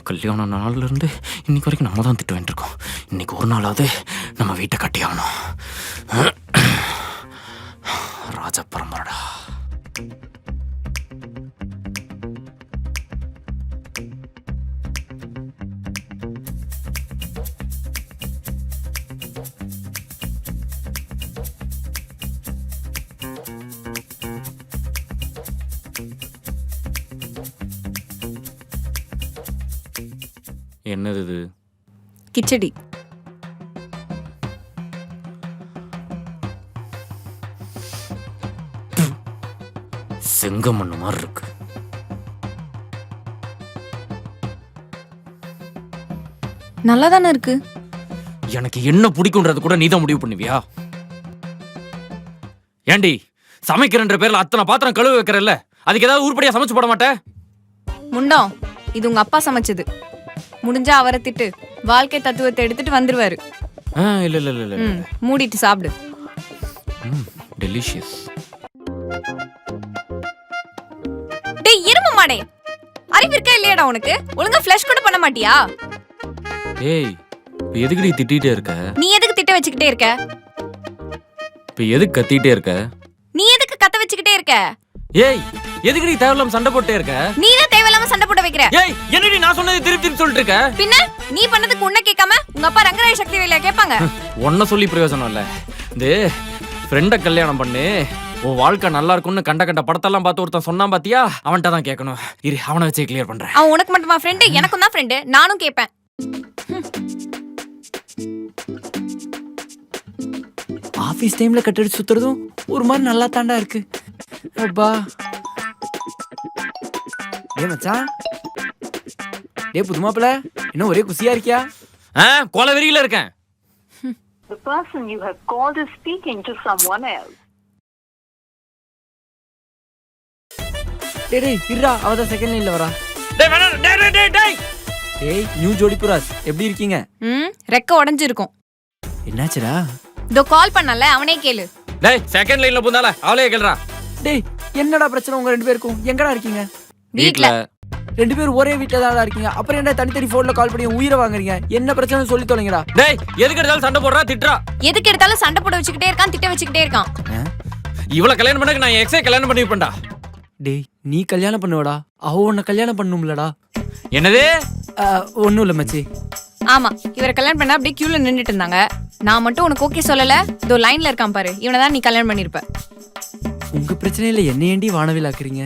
கல்யாண நாள்ல இருந்து இன்னைக்கு வரைக்கும் நம்ம தான் திட்டு வேண்டியிருக்கோம். இன்னைக்கு ஒரு நாளாவது நம்ம வீட்டை கட்டி ஆகணும். ராஜ பரம்பரடா. என்னது இது? கிச்சடி. செங்கமண்ணு மாதிரி இருக்கு. நல்லா தானே இருக்கு. எனக்கு என்ன பிடிக்கும்ன்றது கூட நீதான் முடிவு பண்ணுவியா? ஏண்டி சமைக்கிறன்ற பேர்ல அத்தனை பாத்திரம் கழுவு வைக்கிறல்ல, அதுக்கு ஏதாவது உருப்படியா சமைச்சு போட மாட்டேன்? முண்டம், இது உங்க அப்பா சமைச்சது. முடிஞ்சா அவரை திட்டு, வாழ்க்கை தத்துவத்தை எடுத்துட்டு வந்துருவாரு. இல்ல இல்ல இல்ல இல்ல. மூடிட்டு சாப்பிடு. டெலிஷியஸ். டேய் எரும மாடே, அறிவு இருக்கா இல்லையாடா உனக்கு? ஒழுங்கா ஃப்ளஷ் கூட பண்ண மாட்டியா? ஏய், இப்ப எதுக்குடி திட்டிட்டே இருக்க? நீ எதுக்கு திட்ட வச்சுக்கிட்டே இருக்க? இப்ப எதுக்கு கத்திட்டே இருக்க? நீ எதுக்கு கத்த வச்சுக்கிட்டே இருக்க? ஏய், எதுக்குடி தேவையில்லாம சண்டை போட்டே இருக்க? நீ தான் தேவையில்லாம சண்டை போட வைக்கிற. ஏய், என்னடி நான் சொன்னதை திருப்பி திருப்பி சொல்லிட்டு இருக்க? பின்ன நீ பண்ணதுக்கு உன்ன கேட்காம உங்க அப்பா ரங்கராய சக்தி வேலையா கேட்பாங்க? ஒன்ன சொல்லி பிரயோஜனம் இல்ல. இந்த ஃப்ரெண்ட கல்யாணம் பண்ணு, உன் வாழ்க்கை நல்லா இருக்கும்னு கண்ட கண்ட படத்தெல்லாம் பார்த்து ஒருத்தன் சொன்னான் பாத்தியா, அவன்கிட்ட தான் கேட்கணும். இரு, அவனை வச்சே கிளியர் பண்றேன். அவன் உனக்கு மட்டுமா ஃப்ரெண்டு? எனக்கும் தான் ஃப்ரெண்டு. நானும் கேட்பேன். ஆபீஸ் டைம்ல கட்டடிச்சு சுத்துறதும் ஒரு மாதிரி நல்லா தாண்டா இருக்கு. அப்பா ஏ மச்சான், டே புது மாப்பிள்ள, இன்னும் ஒரே குசியா இருக்கியா? கொலவெறியில இருக்கேன். The person you have called is speaking to someone else. டேய் இருடா, அவதான் செகண்ட் லைன்ல வரா. டேய் வேணா, டேய் டேய் டேய். டேய் நியூ ஜோடி புராஸ், எப்படி இருக்கீங்க? ரெக்க உடைஞ்சிருக்கும். என்னாச்சுடா? இதோ கால் பண்ணல, அவனே கேளு. டேய் செகண்ட் லைன்ல போந்தால அவளே கேளுடா. டேய் என்னடா பிரச்சனை உங்க ரெண்டு பேருக்கும்? எங்கடா இருக்கீங்க? வீட்ல. ரெண்டு பேரும் ஒரே வீட்ல தான் இருக்கீங்க, அப்புறம் என்ன தனித்தனி போன்ல கால் பண்ணி உயிரை வாங்குறீங்க? என்ன பிரச்சனை சொல்லி தொலைங்கடா. டேய் எதுக்கு எடுத்தாலும் சண்டை போடுறா, திட்டுறா. எதுக்கு எடுத்தாலும் சண்டை போட வச்சுக்கிட்டே இருக்கான், திட்ட வச்சுக்கிட்டே இருக்கான். இவள கல்யாணம் பண்ணக்கு நான் எக்ஸே கல்யாணம் பண்ணிருப்பேன்டா. டேய் நீ கல்யாணம் பண்ணுவடா, அவ உன்னை கல்யாணம் பண்ணும்லடா. என்னது? ஒண்ணும் இல்ல மச்சி. ஆமா, இவரை கல்யாணம் பண்ண அப்படியே கியூல நின்னுட்டு இருந்தாங்க. நான் மட்டும் உனக்கு ஓகே சொல்லல. இதோ லைன்ல இருக்கான் பாரு, இவனை தான் நீ கல்யாணம் பண்ணிருப்ப. உங்க பிரச்சனையில என்ன ஏண்டி வானவில் ஆக்குறீங்க?